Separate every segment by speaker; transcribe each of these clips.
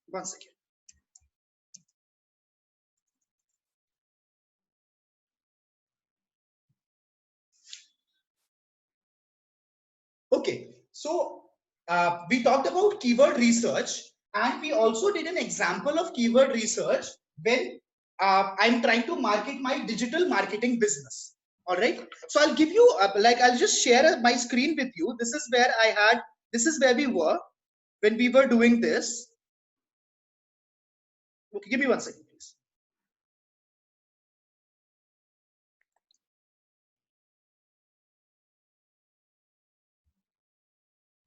Speaker 1: One second. Okay, so we talked about keyword research, and we also did an example of keyword research when I'm trying to market my digital marketing business. All right, so I'll give you I'll just share my screen with you. This is where this is where we were when we were doing this. Okay, give me one second, please.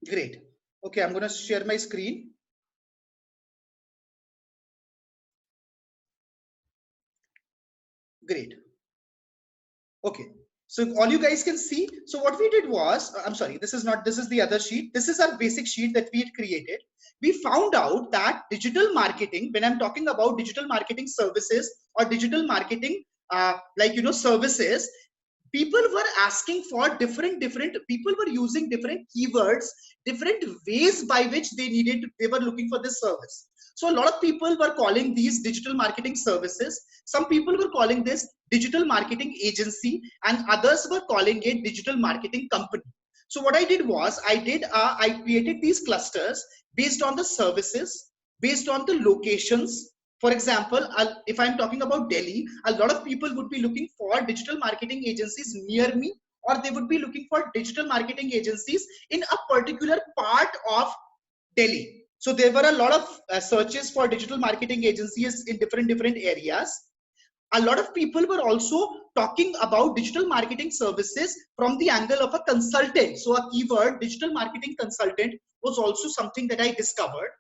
Speaker 1: Great. Okay, I'm going to share my screen. Great. Okay. So all you guys can see. So what we did was, I'm sorry, this is not, this is the other sheet. This is our basic sheet that we had created. We found out that digital marketing, when I'm talking about digital marketing services or digital marketing, services, people were asking for different people were using different keywords, different ways by which they were looking for this service. So a lot of people were calling these digital marketing services. Some people were calling this digital marketing agency, and others were calling it digital marketing company. So what I did was I created these clusters based on the services, based on the locations. For example, if I'm talking about Delhi, a lot of people would be looking for digital marketing agencies near me, or they would be looking for digital marketing agencies in a particular part of Delhi. So there were a lot of searches for digital marketing agencies in different areas. A lot of people were also talking about digital marketing services from the angle of a consultant. So a keyword digital marketing consultant was also something that I discovered.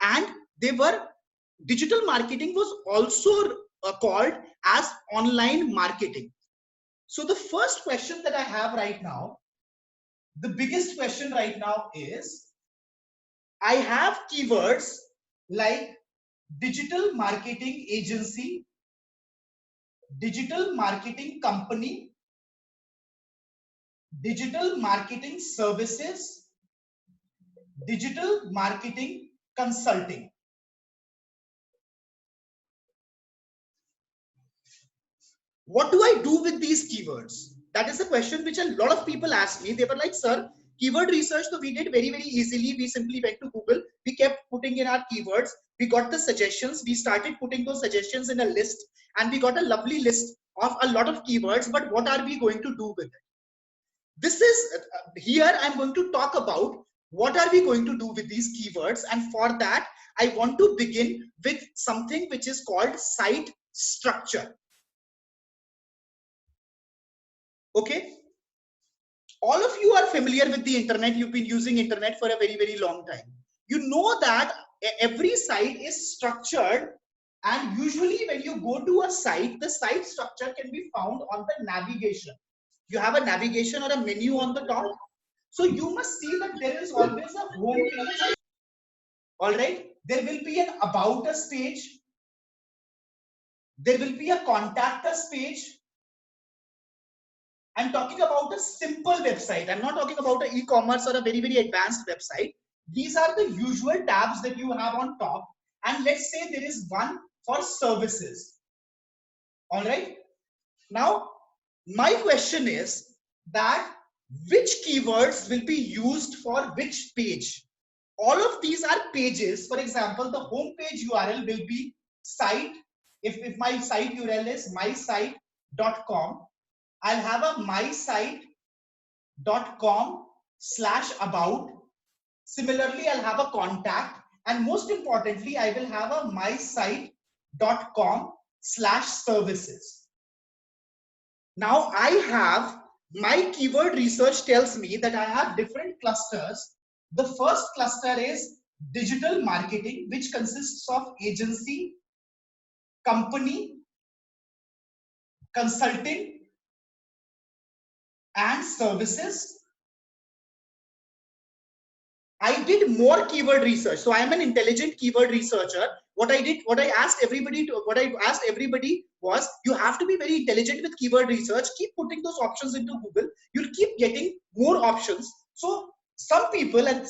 Speaker 1: And they were digital marketing was also called as online marketing. So the first question that I have right now, the biggest question right now is, I have keywords like digital marketing agency, digital marketing company, digital marketing services, digital marketing consulting. What do I do with these keywords? That is a question which a lot of people ask me. They were like, sir, keyword research, so we did very easily. We simply went to Google. We kept putting in our keywords. We got the suggestions. We started putting those suggestions in a list, and we got a lovely list of a lot of keywords. But what are we going to do with it? This is here I'm going to talk about what are we going to do with these keywords. And for that, I want to begin with something which is called site structure. Okay, all of you are familiar with the internet. You've been using internet for a very long time. You know that every site is structured, and usually when you go to a site, the site structure can be found on the navigation. You have a navigation or a menu on the top. So you must see that there is always a home page. All right, there will be an about us page. There will be a contact us page. I'm talking about a simple website. I'm not talking about an e-commerce or a very advanced website. These are the usual tabs that you have on top. And let's say there is one for services. All right. Now, my question is that which keywords will be used for which page? All of these are pages. For example, the home page URL will be site. If my site URL is mysite.com, I'll have a mysite.com/about. Similarly, I'll have a contact, and most importantly, I will have a mysite.com/services. Now I have my keyword research tells me that I have different clusters. The first cluster is digital marketing, which consists of agency, company, consulting, and services. I did more keyword research. So I am an intelligent keyword researcher. What I asked everybody was, you have to be very intelligent with keyword research. Keep putting those options into Google. You'll keep getting more options. So some people have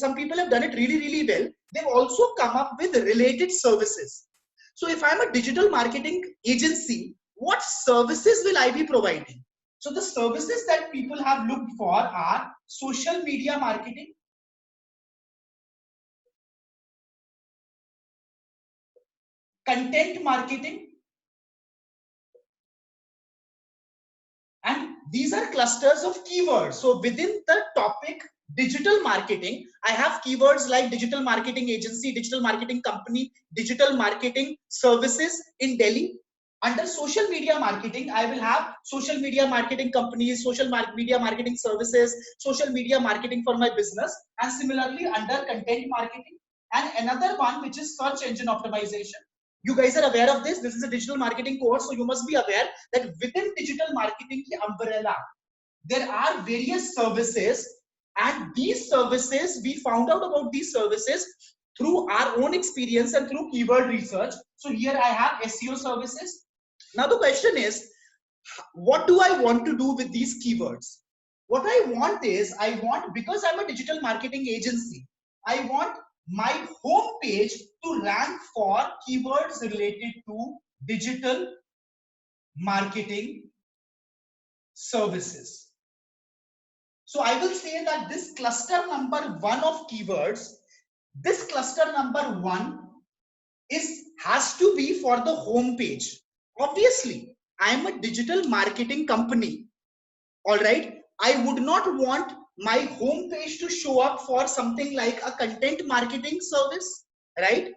Speaker 1: done it really well. they've also come up with related services. So if I'm a digital marketing agency, what services will I be providing? So the services that people have looked for are social media marketing, content marketing, and these are clusters of keywords. So within the topic digital marketing, I have keywords like digital marketing agency, digital marketing company, digital marketing services in Delhi. Under social media marketing, I will have social media marketing companies, social media marketing services, social media marketing for my business, and similarly under content marketing. And another one which is search engine optimization. You guys are aware of this. This is a digital marketing course, so you must be aware that within digital marketing ki umbrella, there are various services, and these services, we found out about these services through our own experience and through keyword research. So here I have SEO services. Now the question is, what do I want to do with these keywords? What I want is, because I'm a digital marketing agency, I want my home page to rank for keywords related to digital marketing services. So I will say that this cluster number 1 of keywords, this cluster number 1 has to be for the home page. Obviously, I am a digital marketing company. All right. I would not want my home page to show up for something like a content marketing service, right?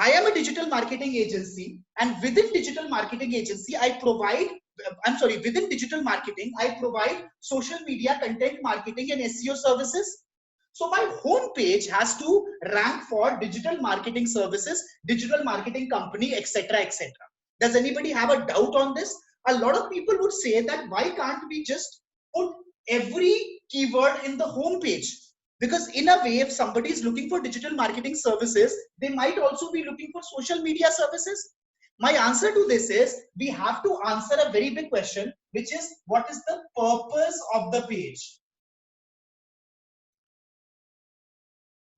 Speaker 1: I am a digital marketing agency, and within digital marketing agency, within digital marketing, I provide social media, content marketing, and SEO services. So my home page has to rank for digital marketing services, digital marketing company, etc., etc. Does anybody have a doubt on this? A lot of people would say that why can't we just put every keyword in the home page? Because in a way, if somebody is looking for digital marketing services, they might also be looking for social media services. My answer to this is, we have to answer a very big question, which is, what is the purpose of the page?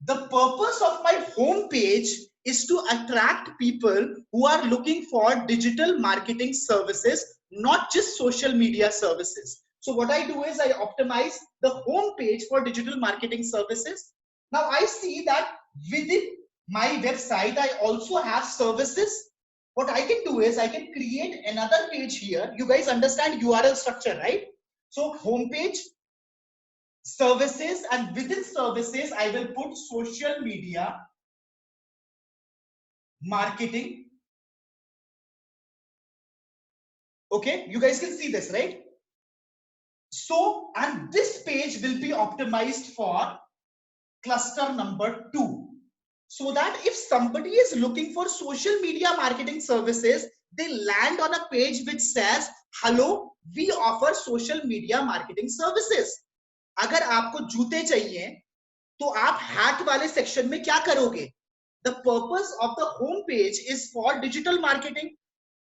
Speaker 1: The purpose of my home page is to attract people who are looking for digital marketing services, not just social media services. So what I do is I optimize the home page for digital marketing services. Now I see that within my website, I also have services. What I can do is I can create another page here. You guys understand URL structure, right? So home page, services, and within services, I will put social media marketing. Okay, you guys can see this, right? So, and this page will be optimized for cluster number 2, so that if somebody is looking for social media marketing services, they land on a page which says, hello, we offer social media marketing services. अगर आपको जूते चाहिए तो आप hat वाले section में क्या करोगे? The purpose of the home page is for digital marketing.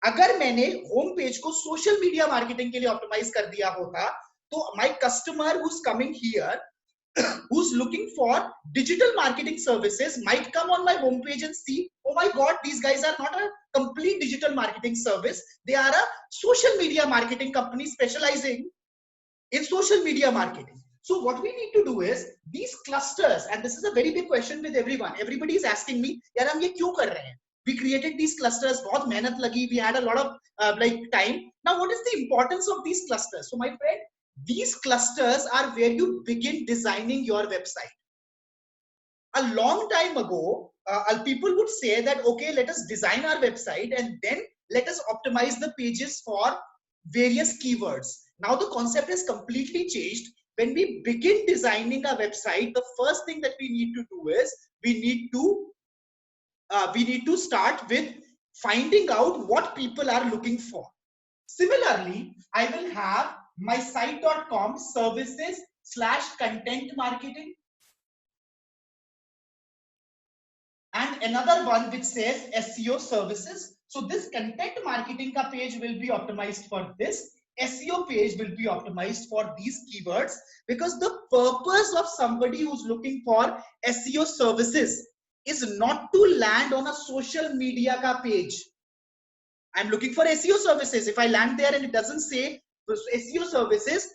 Speaker 1: अगर मैंने होम पेज को सोशल मीडिया मार्केटिंग के लिए ऑप्टिमाइज कर दिया होता, तो my customer who's coming here, who's looking for digital marketing services, might come on my homepage and see, oh my god, these guys are not a complete digital marketing service, they are a social media marketing company specializing in social media marketing. So what we need to do is these clusters, and this is a very big question with everyone. Everybody is asking me, yaar hum ye kyun kar rahe hain? We created these clusters, bahut mehnat lagi, we had a lot of time. Now what is the importance of these clusters? So my friend, these clusters are where you begin designing your website. A long time ago, people would say that, okay, let us design our website and then let us optimize the pages for various keywords. Now the concept has completely changed. When we begin designing a website, the first thing that we need to do is we need to start with finding out what people are looking for. Similarly, I will have my site.com services / content marketing, and another one which says SEO services. So this content marketing ka page will be optimized for this. SEO page will be optimized for these keywords, because the purpose of somebody who's looking for SEO services is not to land on a social media ka page. I'm looking for SEO services. If I land there and it doesn't say SEO services,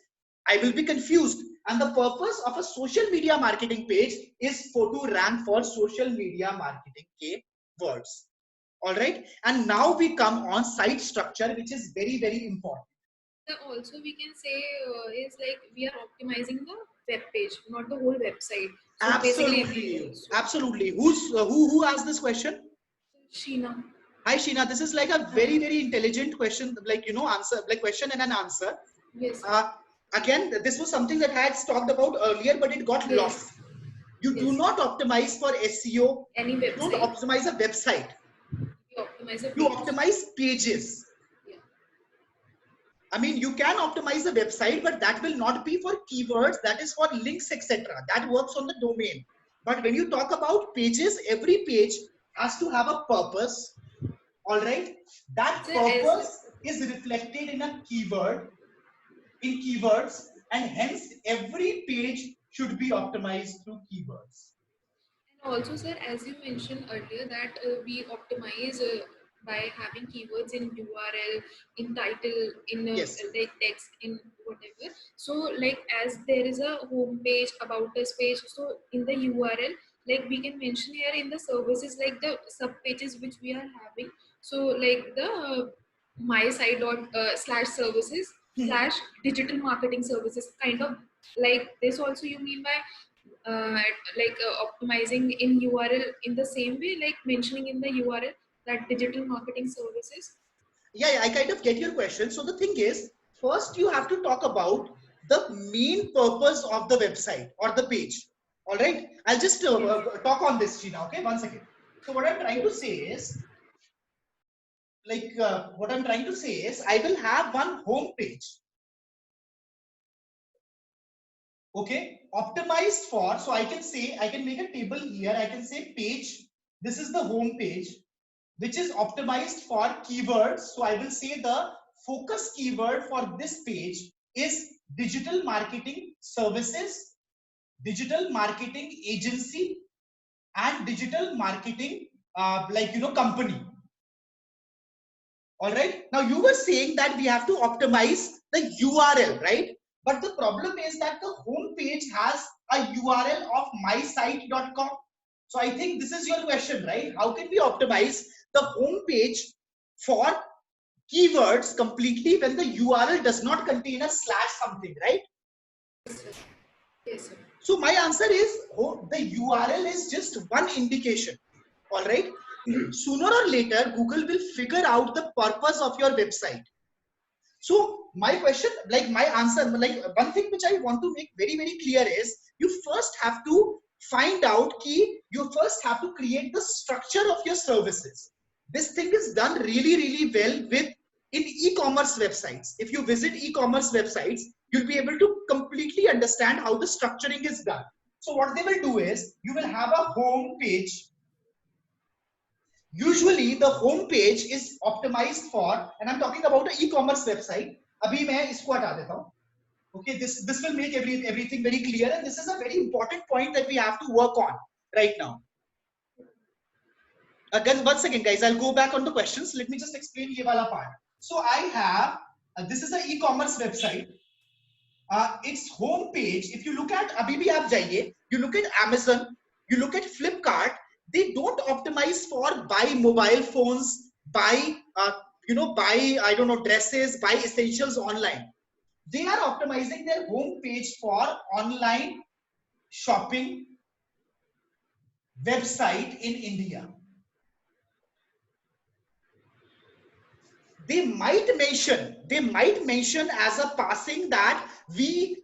Speaker 1: I will be confused. And the purpose of a social media marketing page is for to rank for social media marketing keywords. All right. And now we come on site structure, which is very, very important.
Speaker 2: So also we can say is like we are optimizing the web page, not the whole website. So
Speaker 1: absolutely, absolutely. Who asked this question?
Speaker 2: Sheena.
Speaker 1: Hi Sheena, this is like a very, very intelligent question, like answer, like question and an answer.
Speaker 2: Yes.
Speaker 1: Again, this was something that I had talked about earlier, but it got lost. You do not optimize for SEO.
Speaker 2: Any website.
Speaker 1: You don't optimize a website. You optimize pages.
Speaker 2: Yeah.
Speaker 1: I mean, you can optimize the website, but that will not be for keywords. That is for links, etc. That works on the domain. But when you talk about pages, every page has to have a purpose. All right. That purpose is reflected in a keyword, in keywords, and hence every page should be optimized through keywords.
Speaker 2: And also, sir, as you mentioned earlier, that we optimize by having keywords in URL, in title, in
Speaker 1: yes.
Speaker 2: like text, in whatever. So, like as there is a home page, about us page, so in the URL, like we can mention here in the services, like the sub pages which we are having. So, like the my site dot slash services slash digital marketing services, kind of like this. Also, you mean by optimizing in URL in the same way, like mentioning in the URL that digital marketing services?
Speaker 1: Yeah, I kind of get your question. So the thing is, first you have to talk about the main purpose of the website or the page. All right, I'll just talk on this, Sheena. Okay, one second. So what I'm trying to say is, I will have one home page. Okay, optimized for, so I can say, I can make a table here. I can say page, this is the home page, which is optimized for keywords. So I will say the focus keyword for this page is digital marketing services, digital marketing agency, and digital marketing company. All right. Now you were saying that we have to optimize the URL, right? But the problem is that the home page has a URL of mysite.com. So I think this is your question, right? How can we optimize the home page for keywords completely when the URL does not contain a slash something, right?
Speaker 2: Yes, sir.
Speaker 1: So my answer is, the URL is just one indication. All right. Sooner or later, Google will figure out the purpose of your website. So my question, like my answer, like one thing which I want to make very, very clear is, you first have to find out key, you first have to create the structure of your services. This thing is done really, really well with in e-commerce websites. If you visit e-commerce websites, you'll be able to completely understand how the structuring is done. So what they will do is, you will have a home page. Usually the home page is optimized for, and I'm talking about an e-commerce website. अभी मैं इसको हटा देता हूँ. Okay, this will make everything very clear, and this is a very important point that we have to work on right now. Again, once again, guys, I'll go back on the questions. Let me just explain ये वाला part. So I have this is an e-commerce website. Its home page. If you look at अभी भी आप जाइए, you look at Amazon, you look at Flipkart. They don't optimize for buy mobile phones, buy buy I don't know dresses, buy essentials online. They are optimizing their home page for online shopping website in India. They might mention as a passing that we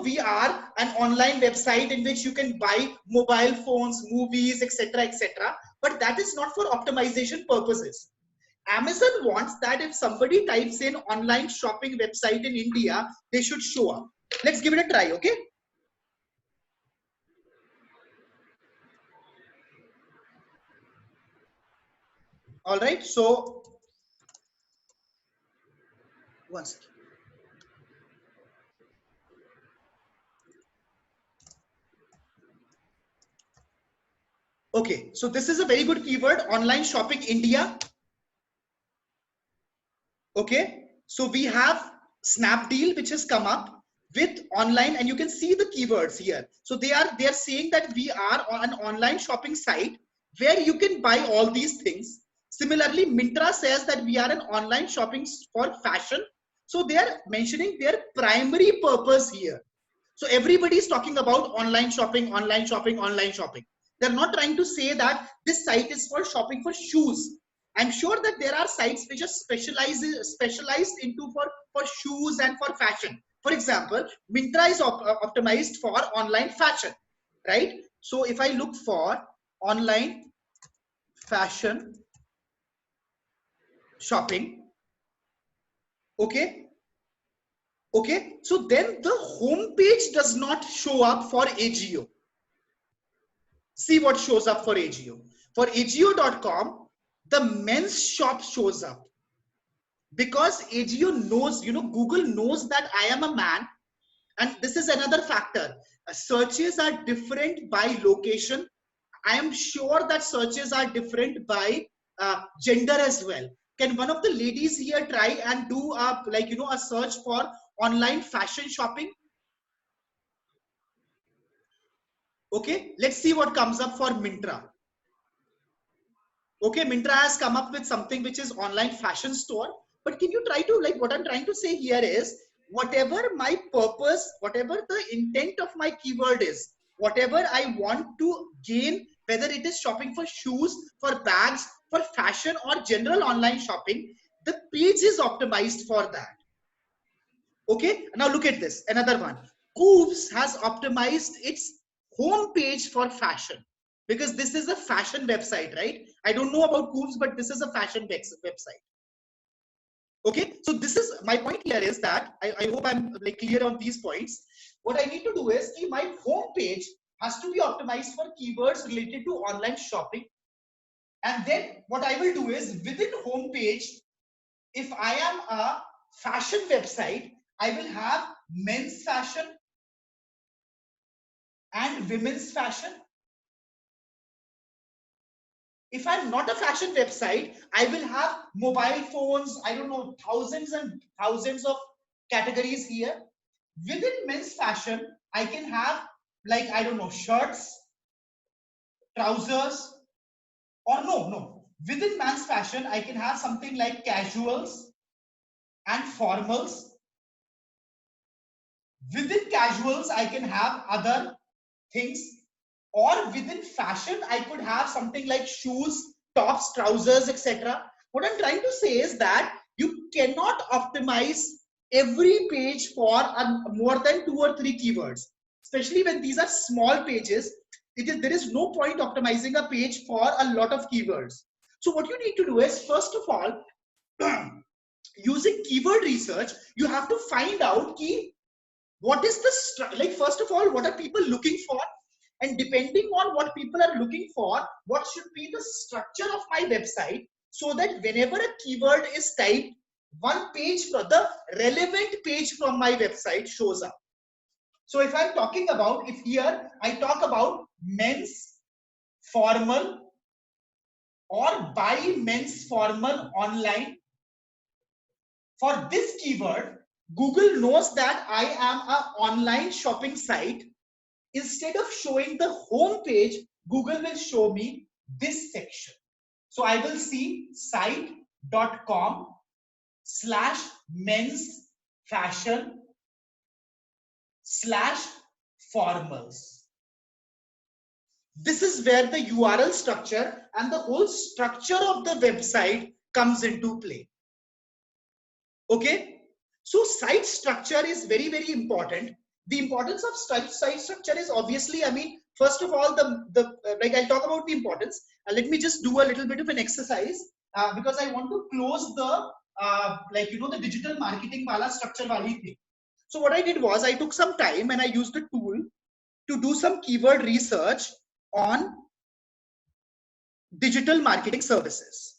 Speaker 1: we are an online website in which you can buy mobile phones, movies, etc., etc., but that is not for optimization purposes. Amazon wants that if somebody types in online shopping website in India, they should show up. Let's give it a try. Okay, all right, so one second. Okay, so this is a very good keyword, online shopping India. Okay, so we have Snapdeal, which has come up with online, and you can see the keywords here. So they are saying that we are on an online shopping site where you can buy all these things. Similarly, Myntra says that we are an online shopping for fashion. So they are mentioning their primary purpose here. So everybody is talking about online shopping, online shopping, online shopping. They're not trying to say that this site is for shopping for shoes. I'm sure that there are sites which are specialized into for shoes and for fashion. For example, Myntra is optimized for online fashion, right? So if I look for online fashion shopping, okay, okay, so then the home page does not show up for AGO. See what shows up for AGO. For AGO.com, the men's shop shows up because AGO knows, Google knows that I am a man. And this is another factor. Searches are different by location. I am sure that searches are different by gender as well. Can one of the ladies here try and do a search for online fashion shopping? Okay, let's see what comes up for Myntra. Okay, Myntra has come up with something which is online fashion store, but can you try to, what I'm trying to say here is, whatever my purpose, whatever the intent of my keyword is, whatever I want to gain, whether it is shopping for shoes, for bags, for fashion, or general online shopping, the page is optimized for that. Okay, now look at this, another one. Coofs has optimized its home page for fashion, because this is a fashion website, right? I don't know about Coofs, but this is a fashion website. Okay, so this is my point here is that I hope I'm clear on these points. What I need to do is my home page has to be optimized for keywords related to online shopping. And then what I will do is within home page, if I am a fashion website, I will have men's fashion and women's fashion. If I'm not a fashion website, I will have mobile phones, I don't know, thousands and thousands of categories here. Within men's fashion, I can have I don't know, shirts, trousers, or no. Within men's fashion, I can have something like casuals and formals. Within casuals, I can have other things, or within fashion, I could have something like shoes, tops, trousers, etc. What I'm trying to say is that you cannot optimize every page for more than 2 or 3 keywords, especially when these are small pages. There is no point optimizing a page for a lot of keywords. So what you need to do is, first of all, using keyword research, you have to find out what is the first of all, what are people looking for, and depending on what people are looking for, what should be the structure of my website, so that whenever a keyword is typed, one page for the relevant page from my website shows up. So if I'm talking about, if here I talk about men's formal or buy men's formal online, for this keyword, Google knows that I am an online shopping site. Instead of showing the home page, Google will show me this section. So I will see site.com/men's fashion/formals. This is where the URL structure and the whole structure of the website comes into play. Okay, so site structure is very, very important. The importance of site structure is obviously, I mean, first of all, I'll talk about the importance. Let me just do a little bit of an exercise because I want to close the the digital marketing wala structure wali thing. So what I did was I took some time and I used a tool to do some keyword research on digital marketing services.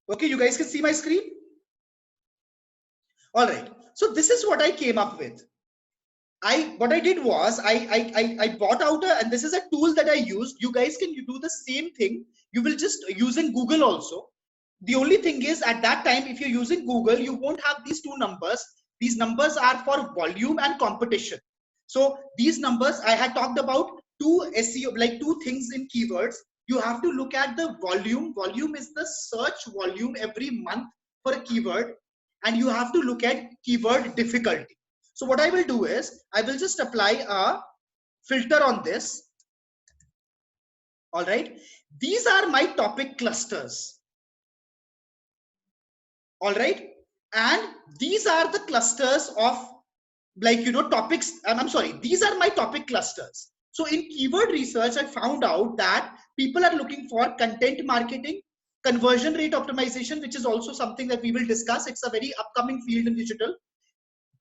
Speaker 1: Okay, you guys can see my screen? All right. So this is what I came up with. what I did was I bought out and this is a tool that I used. You guys can do the same thing. You will just using Google also. The only thing is at that time, if you're using Google, you won't have these two numbers. These numbers are for volume and competition. So these numbers I had talked about two SEO, like two things in keywords. You have to look at the volume. Volume is the search volume every month for a keyword, and you have to look at keyword difficulty. So what I will do is I will just apply a filter on this. All right. These are my topic clusters. All right. And these are the clusters of topics. I'm sorry. These are my topic clusters. So in keyword research, I found out that people are looking for content marketing, conversion rate optimization, which is also something that we will discuss. It's a very upcoming field in digital.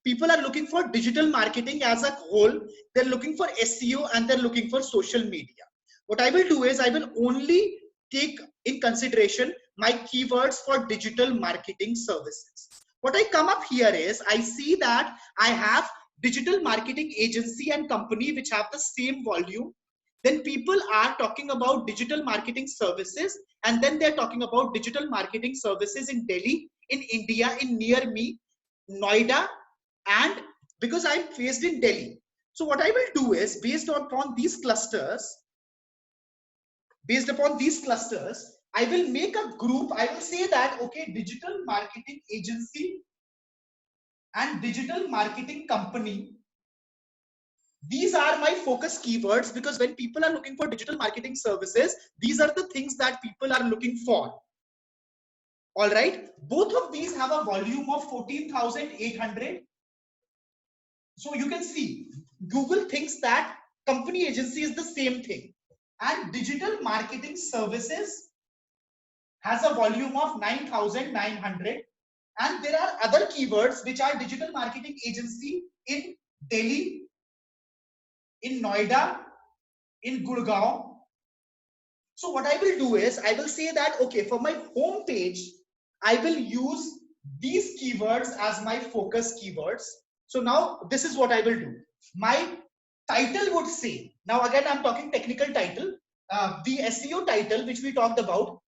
Speaker 1: People are looking for digital marketing as a whole. They're looking for SEO and they're looking for social media. What I will do is I will only take in consideration my keywords for digital marketing services. What I come up here is I see that I have digital marketing agency and company which have the same volume. Then people are talking about digital marketing services, and then they're talking about digital marketing services in Delhi, in India, in near me, Noida, and because I'm based in Delhi. So what I will do is based upon these clusters, I will make a group. I will say that, okay, digital marketing agency and digital marketing company. These are my focus keywords because when people are looking for digital marketing services, these are the things that people are looking for. All right. Both of these have a volume of 14,800. So you can see Google thinks that company agency is the same thing, and digital marketing services has a volume of 9,900. And there are other keywords which are digital marketing agency in Delhi, in Noida, in Gurgaon. So what I will do is I will say that, okay, for my home page, I will use these keywords as my focus keywords. So now this is what I will do. My title would say, now again, I'm talking technical title, the SEO title, which we talked about,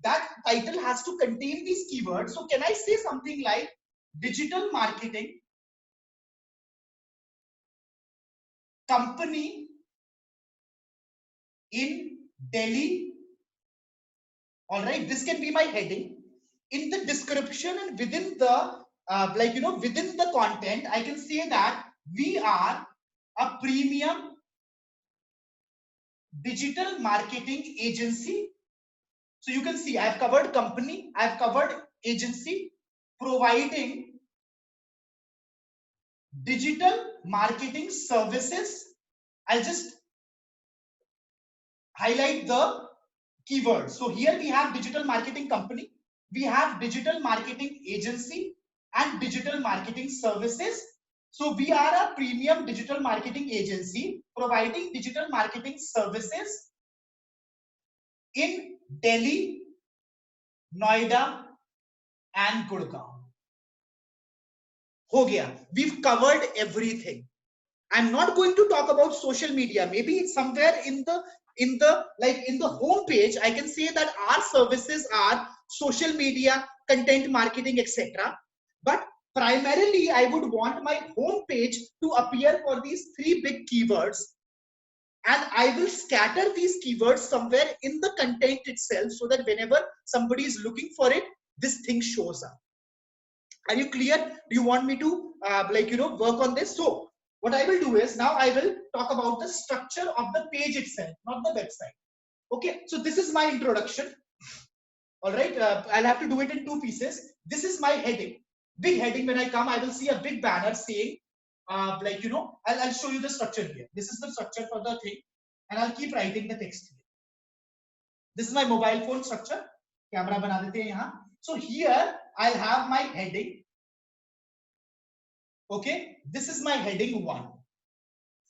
Speaker 1: that title has to contain these keywords. So can I say something like digital marketing company in Delhi? All right, this can be my heading. In the description and within the within the content, I can say that we are a premium digital marketing agency. So you can see I've covered company, I've covered agency, providing digital marketing services. I'll just highlight the keywords. So here we have digital marketing company, we have digital marketing agency and digital marketing services. So we are a premium digital marketing agency providing digital marketing services in Delhi, Noida and Gurgaon. Ho gaya. We've covered everything. I'm not going to talk about social media. Maybe it's somewhere in the home page, I can say that our services are social media, content marketing, etc. But primarily, I would want my home page to appear for these three big keywords, and I will scatter these keywords somewhere in the content itself so that whenever somebody is looking for it, this thing shows up. Are you clear? Do you want me to work on this? So what I will do is now I will talk about the structure of the page itself, not the website. Okay, so this is my introduction. All right, I'll have to do it in two pieces. This is my heading, big heading. When I come, I will see a big banner saying, I'll show you the structure here. This is the structure for the thing, and I'll keep writing the text here. This is my mobile phone structure. Camera bana dete hain yahan. So here I'll have my heading. Okay, this is my heading 1.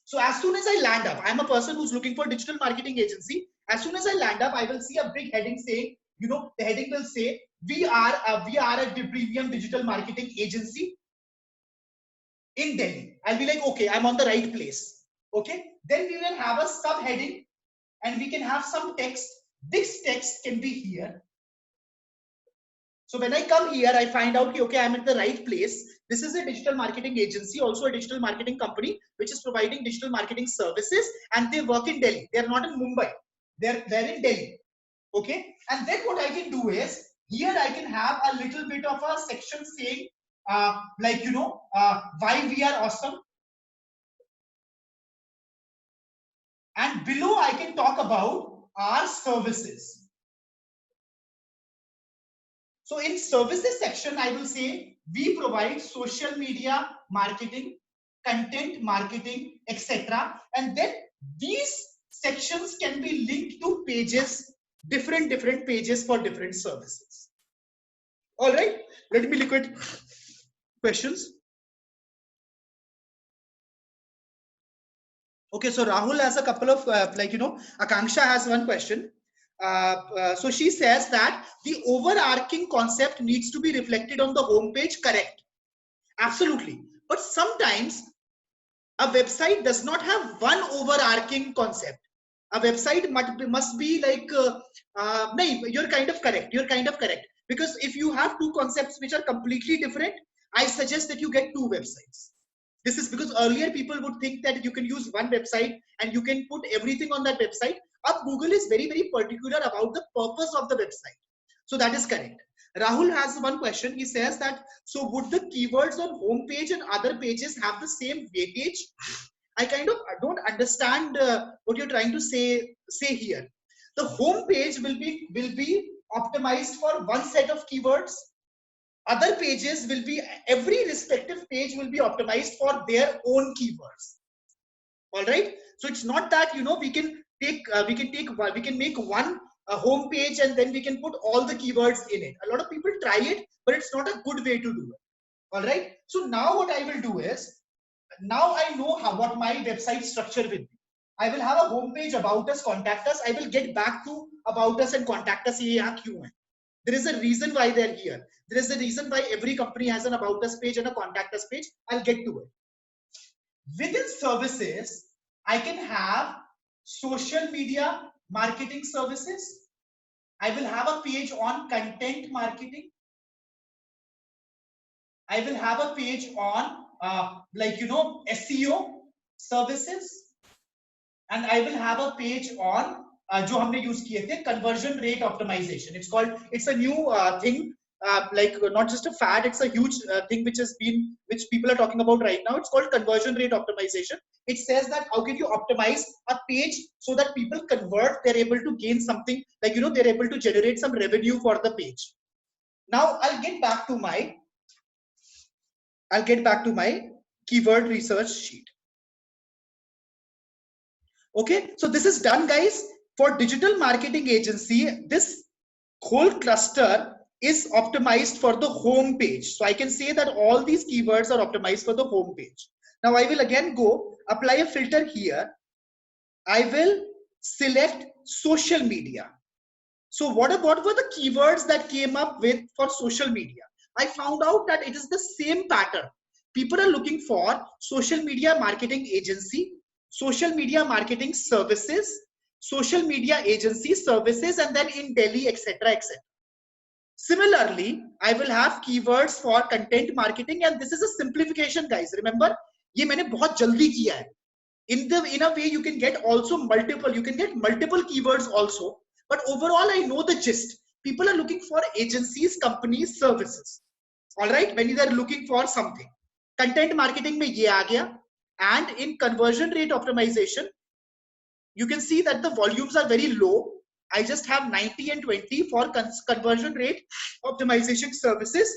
Speaker 1: So as soon as I land up, I'm a person who's looking for digital marketing agency. As soon as I land up, I will see a big heading saying, the heading will say, we are a premium digital marketing agency in Delhi. I'll be like, okay, I'm on the right place. Okay. Then we will have a subheading and we can have some text. This text can be here. So when I come here, I find out, okay, I'm at the right place. This is a digital marketing agency, also a digital marketing company, which is providing digital marketing services, and they work in Delhi. They're not in Mumbai. They're in Delhi. Okay. And then what I can do is, here I can have a little bit of a section saying, like, why we are awesome. And below I can talk about our services. So in services section, I will say we provide social media marketing, content marketing, etc. And then these sections can be linked to pages, different pages for different services. All right, let me look at questions. Okay, so Rahul has a couple of Akanksha has one question. So she says that the overarching concept needs to be reflected on the homepage. Correct. Absolutely. But sometimes a website does not have one overarching concept. A website must be like, no, you're kind of correct. You're kind of correct. Because if you have two concepts which are completely different, I suggest that you get two websites. This is because earlier people would think that you can use one website and you can put everything on that website. Now Google is very, very particular about the purpose of the website. So that is correct. Rahul has one question. He says that, so would the keywords on homepage and other pages have the same weightage? I don't understand what you're trying to say here. The homepage will be optimized for one set of keywords. Other pages will be, every respective page will be optimized for their own keywords. All right. So it's not that, we can make one home page and then we can put all the keywords in it. A lot of people try it, but it's not a good way to do it. All right. So now what I will do is, now I know what my website structure will be. I will have a home page, about us, contact us. I will get back to about us and contact us. There is a reason why they're here. There is a reason why every company has an about us page and a contact us page. I'll get to it. Within services, I can have social media marketing services. I will have a page on content marketing. I will have a page on SEO services, and I will have a page on जो हमने use किए थे conversion rate optimization. It's a new thing, like not just a fad, it's a huge thing which people are talking about right now. It's called conversion rate optimization. It says that how can you optimize a page so that people convert, they're able to gain something, like they're able to generate some revenue for the page. Now I'll get back to my keyword research sheet. Okay, so this is done, guys. For digital marketing agency, this whole cluster is optimized for the home page. So I can say that all these keywords are optimized for the home page. Now I will again go apply a filter here. I will select social media. So what were the keywords that came up with for social media? I found out that it is the same pattern. People are looking for social media marketing agency, social media marketing services, social media agency services, and then in Delhi, etc., etc. Similarly, I will have keywords for content marketing, and this is a simplification, guys. Remember, ये मैंने बहुत जल्दी किया है. In a way, you can get multiple keywords also. But overall, I know the gist. People are looking for agencies, companies, services. All right, when they are looking for something. Content marketing में ये आ गया. And in conversion rate optimization, you can see that the volumes are very low. I just have 90 and 20 for conversion rate optimization services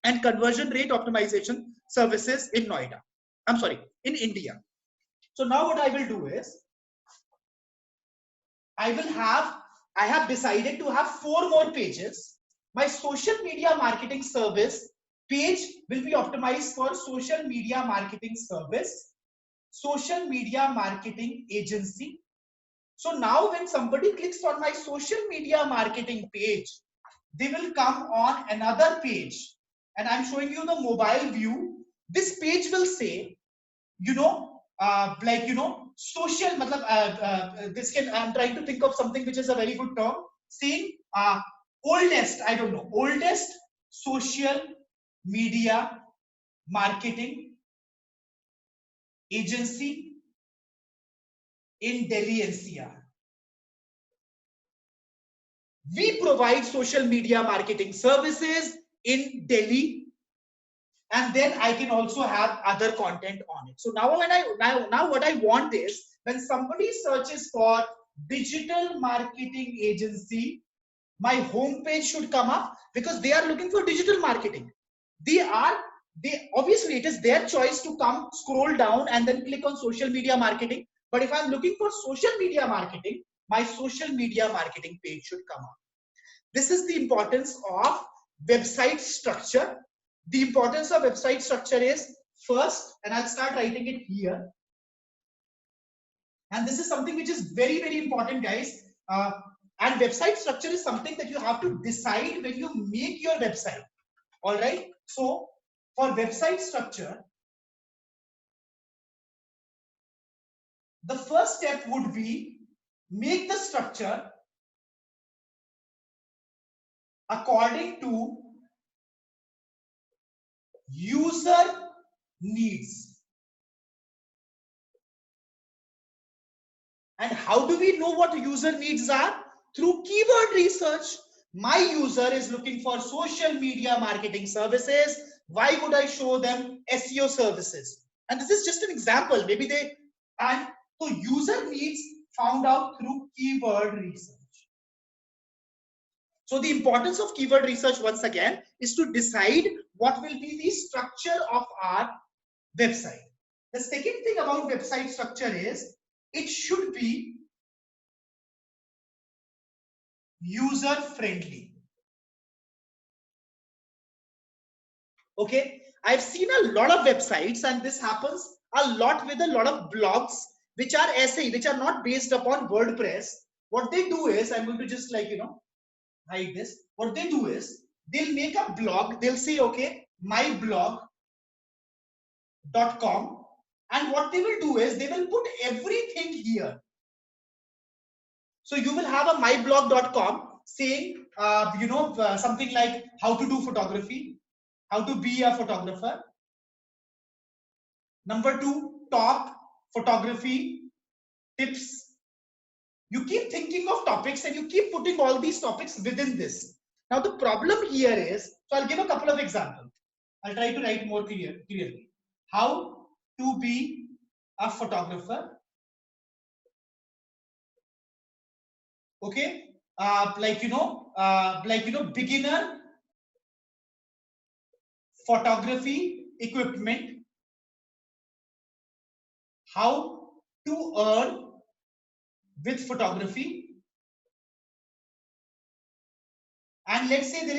Speaker 1: and conversion rate optimization services in Noida. I'm sorry, in India. So now what I will do is, I have decided to have 4 more pages. My social media marketing service page will be optimized for social media marketing service, social media marketing agency. So now when somebody clicks on my social media marketing page, they will come on another page, and I'm showing you the mobile view. This page will say, you know, like, you know, social, this can, I'm trying to think of something which is a very good term, saying oldest, I don't know, oldest social media marketing agency in Delhi NCR. We provide social media marketing services in Delhi, and then I can also have other content on it. So now when now what I want is, when somebody searches for digital marketing agency, my homepage should come up, because they are looking for digital marketing. They obviously, it is their choice to come, scroll down and then click on social media marketing. But if I'm looking for social media marketing, my social media marketing page should come up. This is the importance of website structure. The importance of website structure is, first, and I'll start writing it here. And this is something which is very, very important, guys. And website structure is something that you have to decide when you make your website. All right. So for website structure, the first step would be, make the structure according to user needs. And how do we know what user needs are? Through keyword research. My user is looking for social media marketing services. Why would I show them SEO services? And this is just an example. Maybe they, and so user needs found out through keyword research. So the importance of keyword research, once again, is to decide what will be the structure of our website. The second thing about website structure is, it should be user friendly. Okay, I've seen a lot of websites, and this happens a lot with a lot of blogs which are SEO, which are not based upon WordPress. What they do is, I'm going to just, like, you know, hide this. What they do is, they'll make a blog, they'll say, okay, myblog.com, and what they will do is, they will put everything here. So you will have a myblog.com saying, something like how to do photography, how to be a photographer. Number 2, top photography tips. You keep thinking of topics and you keep putting all these topics within this. Now the problem here is, so I'll give a couple of examples. I'll try to write more clearly. How to be a photographer. Okay, beginner photography equipment. How to earn with photography. And let's say there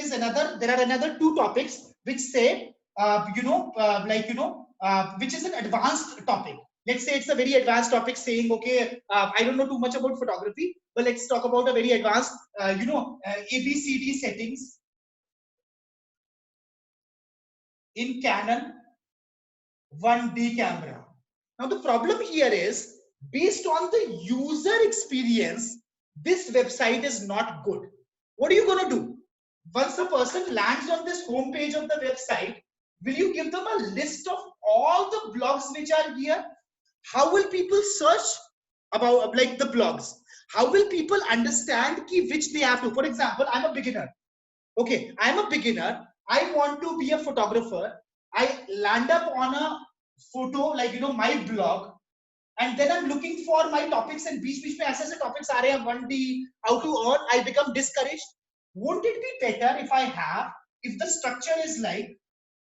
Speaker 1: are another 2 topics which say, which is an advanced topic. Let's say it's a very advanced topic saying, okay, I don't know too much about photography, but let's talk about a very advanced, ABCD settings in Canon 1D camera. Now the problem here is, based on the user experience, this website is not good. What are you going to do? Once a person lands on this homepage of the website, will you give them a list of all the blogs which are here? How will people search about, like, the blogs? How will people understand which they have to? For example, I'm a beginner. Okay, I'm a beginner. I want to be a photographer. I land up on a photo, like, my blog, and then I'm looking for my topics, and beach mein aise aise topics aa rahe hain, 1D, how to earn. I become discouraged. Won't it be better if the structure is like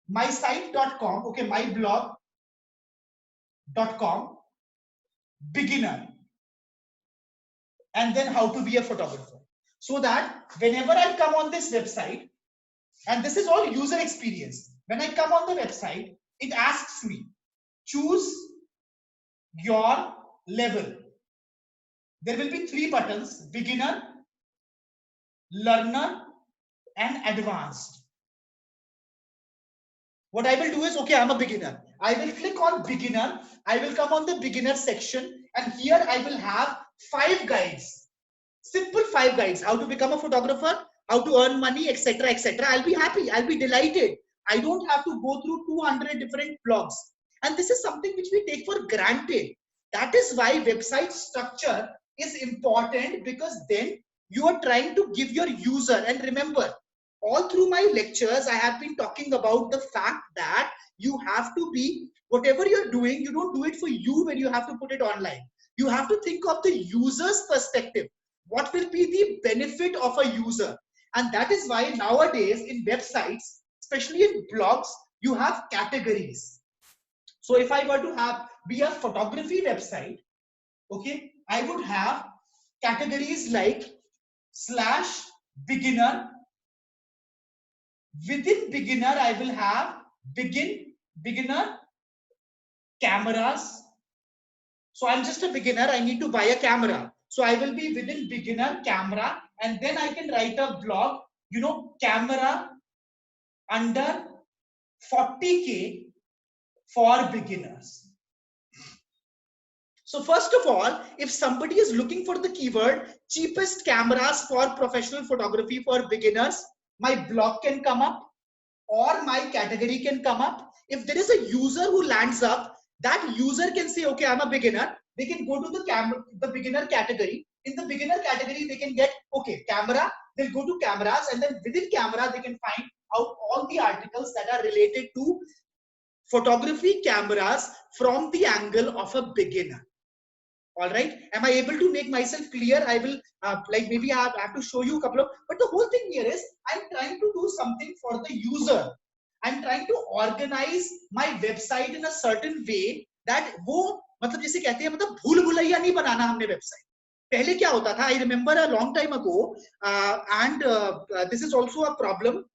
Speaker 1: mysite.com, okay, myblog.com, beginner, and then how to be a photographer, so that whenever I come on this website, and this is all user experience, when I come on the website, it asks me, choose your level. There will be 3 buttons: beginner, learner, and advanced. what I will do is, okay, I'm a beginner. I will click on beginner. I will come on the beginner section, and here I will have 5 guides. Simple 5 guides: how to become a photographer, how to earn money, etc., etc. I'll be happy. I'll be delighted. I don't have to go through 200 different blogs. And this is something which we take for granted. That is why website structure is important, because then you are trying to give your user, and remember, all through my lectures, I have been talking about the fact that you have to be, whatever you're doing, you don't do it for you when you have to put it online. You have to think of the user's perspective. What will be the benefit of a user? And that is why nowadays in websites, especially in blogs, you have categories. So if I were to be a photography website, okay, I would have categories like slash beginner. Within beginner, I will have beginner cameras. So I'm just a beginner. I need to buy a camera. So I will be within beginner camera, and then I can write a blog, camera under 40K for beginners. So first of all, if somebody is looking for the keyword cheapest cameras for professional photography for beginners, my blog can come up or my category can come up. If there is a user who lands up, that user can say, okay, I'm a beginner. They can go to the beginner category. In the beginner category, they can get, okay, camera. They'll go to cameras, and then within camera, they can find out all the articles that are related to photography cameras from the angle of a beginner. All right, am I able to make myself clear? I will like maybe I have to show you a couple of, but the whole thing here is I'm trying to do something for the user. I'm trying to organize my website in a certain way that वो मतलब जैसे कहते हैं मतलब भूल भुलैया नहीं बनाना हमने website. पहले क्या होता था, I remember a long time ago, and this is also a problem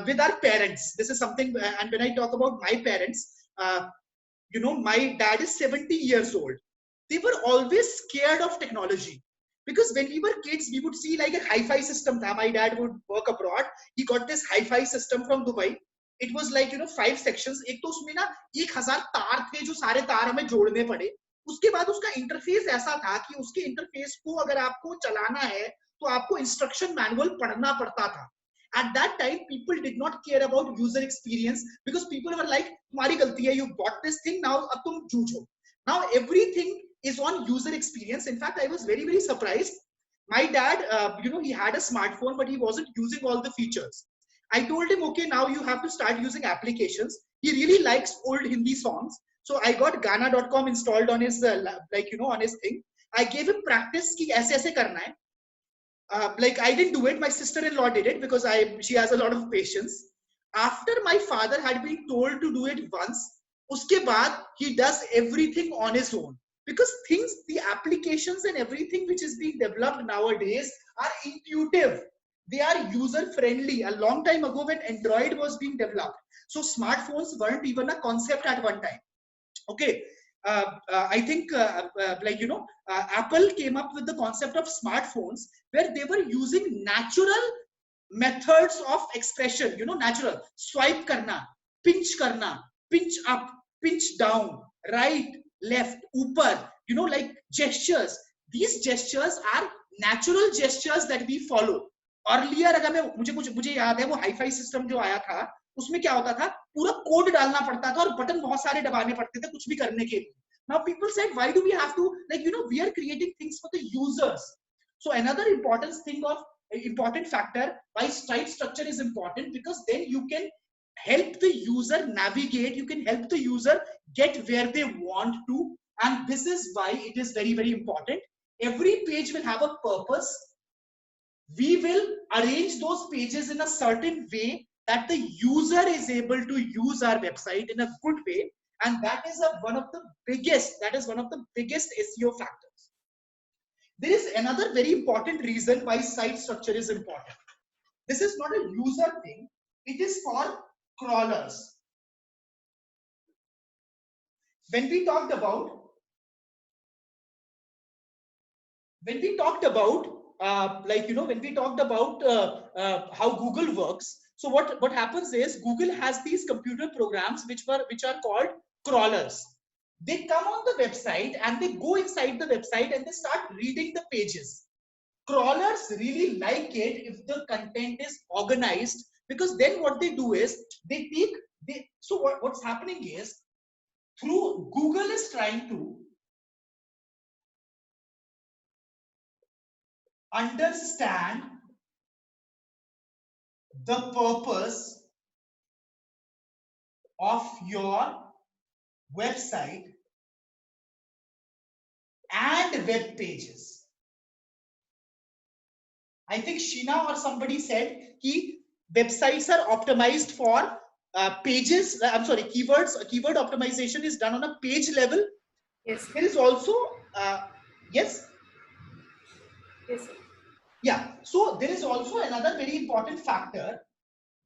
Speaker 1: with our parents. This is something, and when I talk about my parents, my dad is 70 years old. They were always scared of technology, because when we were kids, we would see like a hi-fi system. My dad would work abroad. He got this hi-fi system from Dubai. It was like 5 sections. एक तो उसमें ना 1000 तार थे जो सारे तार हमें जोड़ने पड़े. उसके बाद उसका इंटरफेस ऐसा था कि उसके इंटरफेस को अगर आपको चलाना है तो आपको इंस्ट्रक्शन मैनुअल पढ़ना पड़ता था. At that time, people did not care about user experience, because people were like, तुम्हारी गलती है, you bought this thing, now अब तुम जूझो. Now everything is on user experience. In fact, I was very, very surprised. My dad, he had a smartphone, but he wasn't using all the features. I told him, okay, now you have to start using applications. He really likes old Hindi songs. So I got Gaana.com installed on his, on his thing. I gave him practice ki aise aise karna hai. Like I didn't do it. My sister-in-law did it because she has a lot of patience. After my father had been told to do it once, uske baad he does everything on his own. Because the applications and everything which is being developed nowadays are intuitive. They are user friendly. A long time ago when Android was being developed, so smartphones weren't even a concept at one time. Okay. I think Apple came up with the concept of smartphones where they were using natural methods of expression, natural. Swipe karna, pinch up, pinch down, right, left, upar, like gestures. These gestures are natural gestures that we follow. Earlier, अगर मुझे याद है वो hi-fi system जो आया था, उसमें क्या होता था, पूरा कोड डालना पड़ता था और बटन बहुत सारे दबाने पड़ते थे कुछ भी करने के लिए. Now people said, why do we have to, we are creating things for the users. So another important factor why site structure is important, because then you can help the user navigate, you can help the user get where they want to, and this is why it is very, very important. Every page will have a purpose. We will arrange those pages in a certain way that the user is able to use our website in a good way, and that is one of the biggest SEO factors. There is another very important reason why site structure is important. This is not a user thing, it is for crawlers. When we talked about how Google works, So what happens is Google has these computer programs which are called crawlers. They come on the website and they go inside the website and they start reading the pages. Crawlers really like it if the content is organized, because then what they do is they take so what's happening is, through Google is trying to understand the purpose of your website and web pages. I think Sheena or somebody said key websites are optimized for pages. I'm sorry, keywords. Keyword optimization is done on a page level.
Speaker 2: Yes.
Speaker 1: There is also yes.
Speaker 2: Yes, sir.
Speaker 1: Yeah. So there is also another very important factor.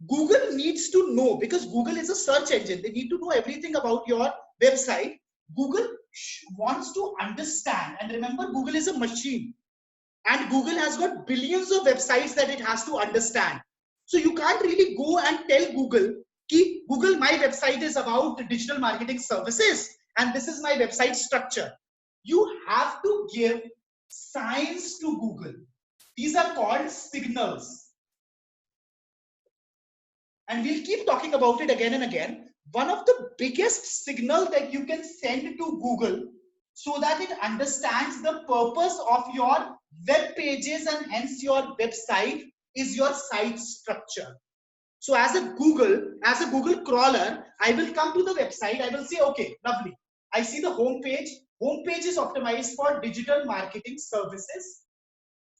Speaker 1: Google needs to know, because Google is a search engine. They need to know everything about your website. Google wants to understand, and remember, Google is a machine. And Google has got billions of websites that it has to understand. So you can't really go and tell Google, ki, Google, my website is about digital marketing services and this is my website structure. You have to give signs to Google. These are called signals. And we'll keep talking about it again and again. One of the biggest signal that you can send to Google so that it understands the purpose of your web pages and hence your website is your site structure. So as a Google crawler, I will come to the website. I will say, okay, lovely. I see the home page. Home page is optimized for digital marketing services.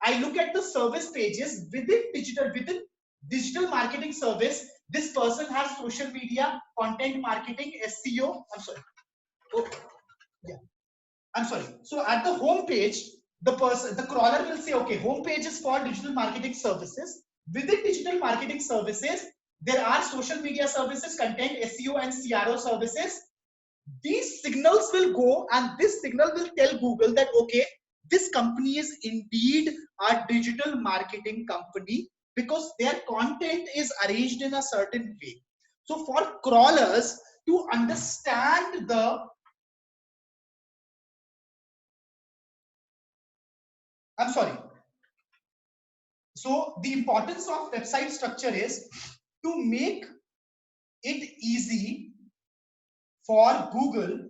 Speaker 1: I look at the service pages within digital marketing service. This person has social media, content marketing, SEO. I'm sorry. Oh, yeah. I'm sorry. So at the home page, the crawler will say, okay, home page is for digital marketing services. Within digital marketing services, there are social media services, content, SEO, and CRO services. These signals will go, and this signal will tell Google that, okay, this company is indeed a digital marketing company because their content is arranged in a certain way. So for crawlers to understand so the importance of website structure is to make it easy for Google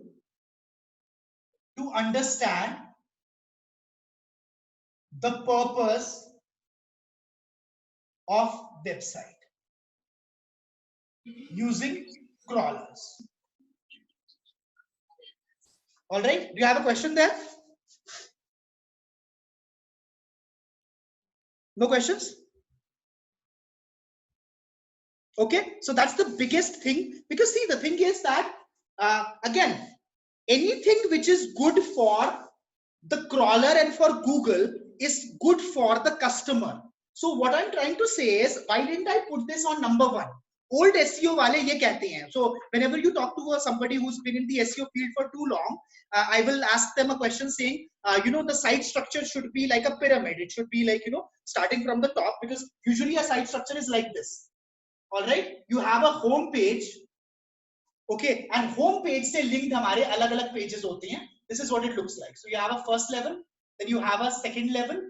Speaker 1: to understand the purpose of website using crawlers. All right. Do you have a question there? No questions? Okay. So that's the biggest thing, because see, the thing is that again, anything which is good for the crawler and for Google is good for the customer. So what I'm trying to say is, why didn't I put this on number one? Old SEO वाले ये कहते हैं. So whenever you talk to somebody who's been in the SEO field for too long, I will ask them a question saying, the site structure should be like a pyramid. It should be like, starting from the top, because usually a site structure is like this. All right, you have a home page. Okay, and home page से linked हमारे अलग-अलग pages होते हैं. This is what it looks like. So you have a first level, then you have a second level,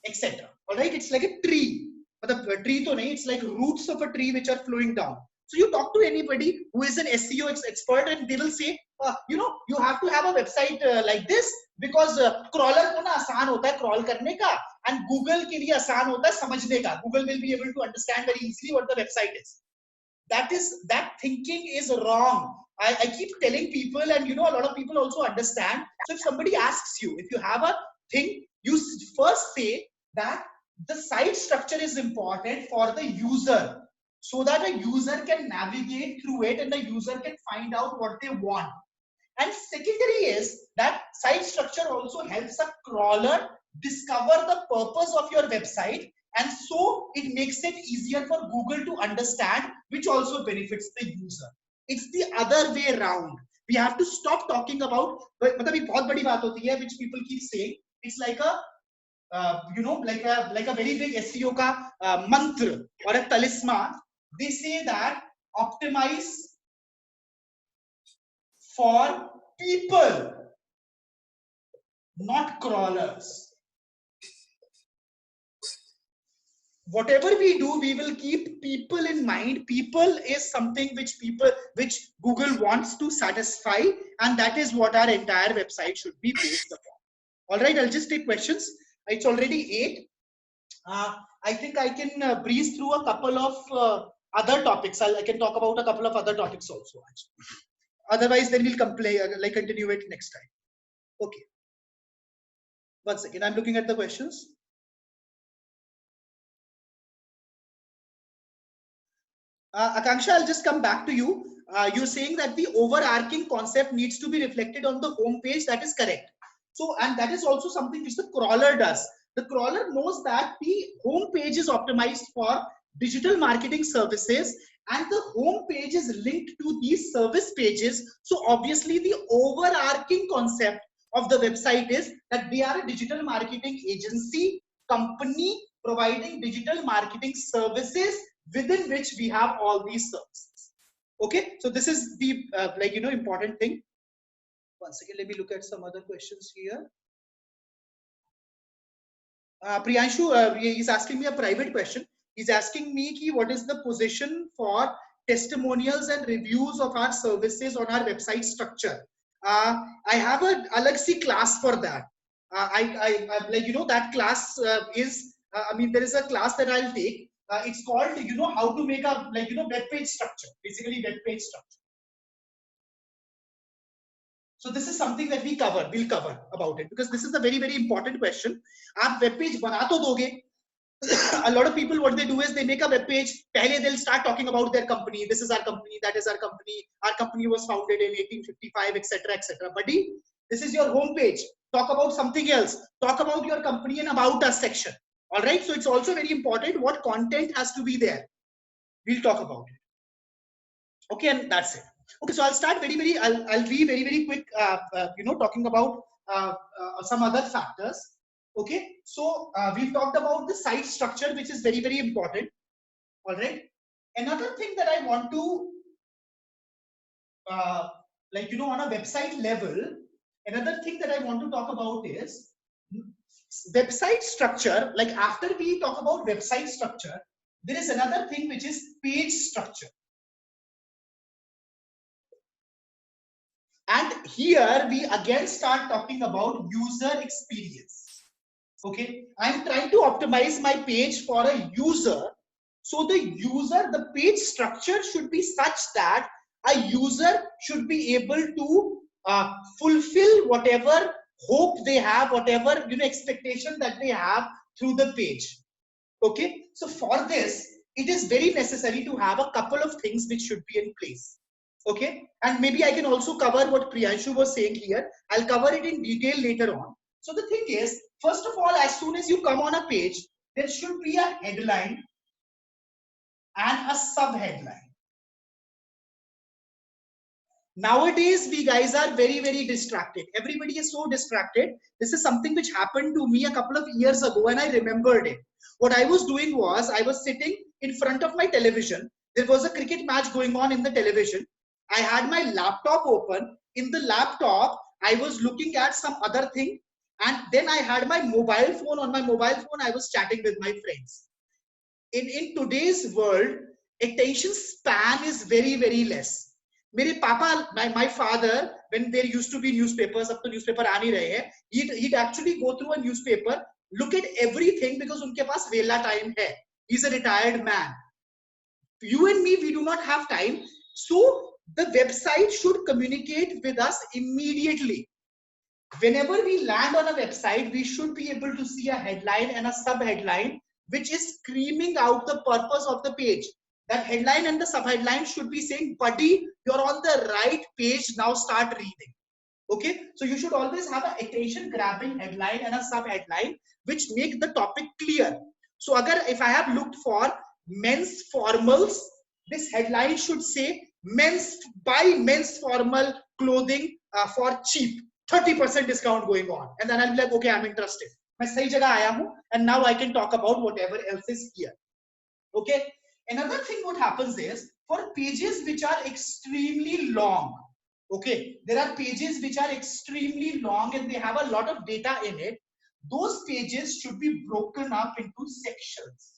Speaker 1: etc. All right, it's like a tree. But the tree to nahi, it's like roots of a tree which are flowing down. So you talk to anybody who is an SEO expert and they will say, you have to have a website like this because crawler को ना आसान होता है crawl करने का and Google के लिए आसान होता है समझने का. Google will be able to understand very easily what the website is. That thinking is wrong. I keep telling people, and a lot of people also understand. So if somebody asks you, if you have a thing, you first say that the site structure is important for the user, so that a user can navigate through it and the user can find out what they want. And secondary is that site structure also helps a crawler discover the purpose of your website, and so it makes it easier for Google to understand, which also benefits the user. It's the other way around. We have to stop talking about, मतलब ये बहुत बड़ी बात होती है, which people keep saying. It's like a like a very big SEO का mantra or a talisman they say that optimize for people, not crawlers. Whatever we do, we will keep people in mind. People is something which Google wants to satisfy, and that is what our entire website should be based upon. All right, I'll just take questions. It's already 8. I think I can breeze through a couple of other topics. I can talk about a couple of other topics also. Actually. Otherwise, then we'll continue it next time. Okay. 1 second. I'm looking at the questions. Akanksha, I'll just come back to you. You're saying that the overarching concept needs to be reflected on the home page. That is correct. So, and that is also something which the crawler does. The crawler knows that the home page is optimized for digital marketing services, and the home page is linked to these service pages. So obviously the overarching concept of the website is that they are a digital marketing agency company providing digital marketing services within which we have all these services. Okay, so this is the important thing. 1 second, let me look at some other questions here. Priyanshu, he's asking me a private question. He's asking me what is the position for testimonials and reviews of our services on our website structure. I have a Alexi class for that. That class is, there is a class that I'll take. It's called, how to make a web page structure, basically web page structure. So this is something that we'll cover about it, because this is a very, very important question. Aap web page bana to doge. A lot of people, what they do is they make a web page. Pehle they'll start talking about their company. This is our company. That is our company. Our company was founded in 1855, etc., etc. Buddy, this is your home page. Talk about something else. Talk about your company in about us section. All right. So it's also very important what content has to be there. We'll talk about it. Okay, and that's it. Okay, so I'll start I'll be very, very quick, talking about some other factors. Okay, so we've talked about the site structure, which is very, very important. All right. Another thing that I want to, on a website level, another thing that I want to talk about is website structure. Like after we talk about website structure, there is another thing which is page structure. And here we again start talking about user experience. Okay, I'm trying to optimize my page for a user. So the page structure should be such that a user should be able to fulfill whatever hope they have, whatever expectation that they have through the page. Okay, so for this, it is very necessary to have a couple of things which should be in place. Okay, and maybe I can also cover what Priyanshu was saying here. I'll cover it in detail later on. So the thing is, first of all, as soon as you come on a page, there should be a headline and a sub-headline. Nowadays, we guys are very, very distracted. Everybody is so distracted. This is something which happened to me a couple of years ago, and I remembered it. What I was doing was, I was sitting in front of my television. There was a cricket match going on in the television. I had my laptop open. In the laptop, I was looking at some other thing. And then I had my mobile phone. On my mobile phone, I was chatting with my friends. In today's world, attention span is very, very less. My father, when there used to be newspapers, up to newspaper aa nahi rahe hai, he'd actually go through a newspaper, look at everything, because unke paas vela time hai. He's a retired man. You and me, we do not have time. So the website should communicate with us immediately. Whenever we land on a website, we should be able to see a headline and a sub-headline, which is screaming out the purpose of the page. That headline and the sub-headline should be saying, buddy, you're on the right page, now start reading. Okay, so you should always have an attention-grabbing headline and a sub-headline, which make the topic clear. So if I have looked for men's formals, this headline should say, buy men's formal clothing for cheap. 30% discount going on, and then I'll be like, okay, I'm interested. मैं सही जगह आया हूँ, and now I can talk about whatever else is here. Okay. Another thing what happens is for pages which are extremely long, okay, there are pages which are extremely long and they have a lot of data in it. Those pages should be broken up into sections.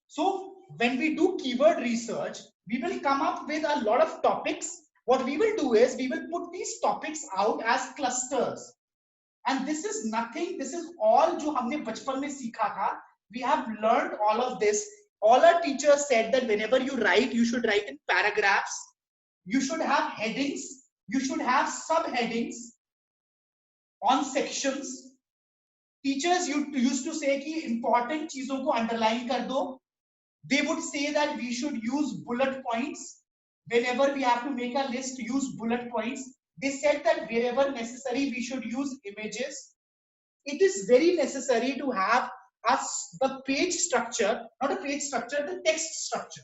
Speaker 1: So when we do keyword research, we will come up with a lot of topics. What we will do is we will put these topics out as clusters. And this is nothing, this is all जो हमने बचपन में सीखा था. We have learned all of this. All our teachers said that whenever you write, you should write in paragraphs. You should have headings. You should have subheadings on sections. Teachers used to say कि important चीजों को underline कर दो. They would say that we should use bullet points. Whenever we have to make a list, use bullet points. They said that wherever necessary, we should use images. It is very necessary to have the page structure, not a page structure, the text structure.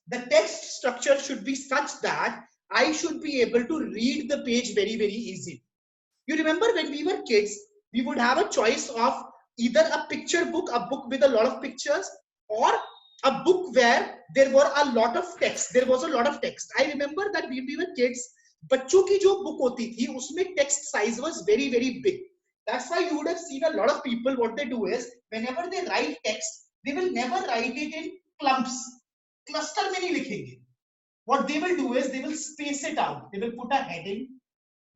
Speaker 1: The text structure should be such that I should be able to read the page very, very easily. You remember when we were kids, we would have a choice of either a picture book, a book with a lot of pictures, or a book where there were a lot of text. There was a lot of text. I remember that when we were kids, बच्चों की जो book होती थी, उसमें text size was very, very big. That's why you would have seen a lot of people, what they do is, whenever they write text, they will never write it in clumps. Cluster में नहीं लिखेंगे. What they will do is, they will space it out. They will put a heading,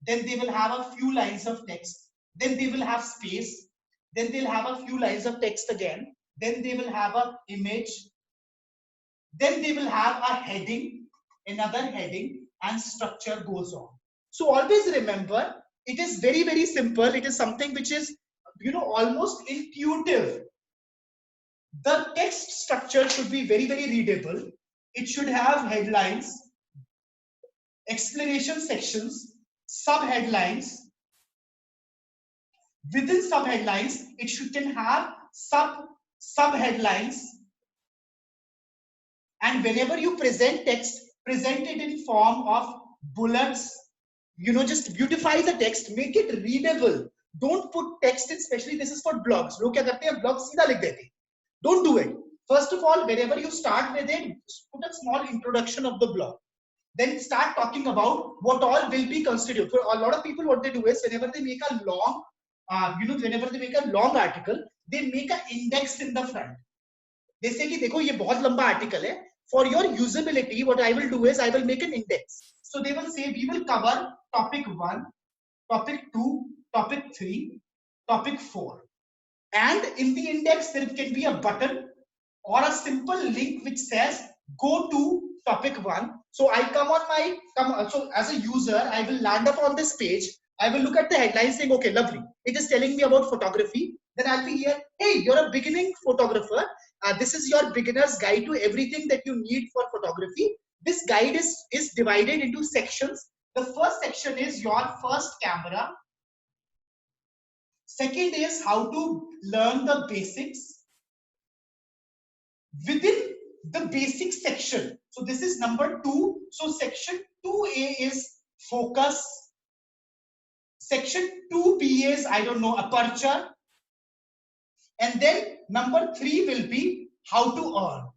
Speaker 1: then they will have a few lines of text, then they will have space, then they'll have a few lines of text again, then they will have an image, then they will have a heading, another heading, and structure goes on. So always remember, it is very, very simple. It is something which is, almost intuitive. The text structure should be very, very readable. It should have headlines, explanation sections, subheadlines. Within subheadlines, it can have subheadlines. And whenever you present text, present it in form of bullets. Just beautify the text, make it readable. Don't put text in, especially this is for blogs. लोग क्या करते हैं, blogs सीधा लिख देते हैं. Don't do it. First of all, whenever you start with it, put a small introduction of the blog. Then start talking about what all will be constituted. For a lot of people, what they do is, whenever they make a long, whenever they make a long article, they make an index in the front. They say कि देखो ये बहुत लंबा article है. For your usability, what I will do is I will make an index. So they will say we will cover topic 1, topic 2, topic 3, topic 4. And in the index, there can be a button or a simple link which says go to topic 1. So I so as a user, I will land up on this page. I will look at the headline saying, okay, lovely. It is telling me about photography. Then I'll be here, hey, you're a beginning photographer. This is your beginner's guide to everything that you need for photography. This guide is divided into sections. The first section is your first camera. Second is how to learn the basics. Within the basic section, so this is number 2. So section 2A is focus. Section 2B is, I don't know, aperture. And then number 3 will be how to earn.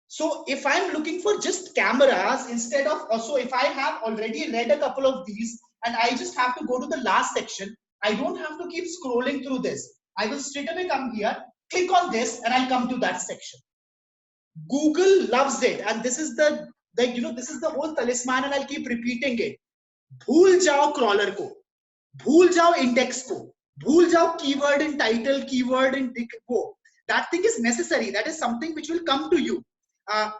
Speaker 1: So if I'm looking for just cameras, instead of also, if I have already read a couple of these and I just have to go to the last section, I don't have to keep scrolling through this. I will straight away come here, click on this, and I'll come to that section. Google loves it, and this is this is the whole talisman, and I'll keep repeating it. भूल जाओ crawler को, भूल जाओ index को, भूल जाओ keyword in title, keyword in वो. That thing is necessary. That is something which will come to you. I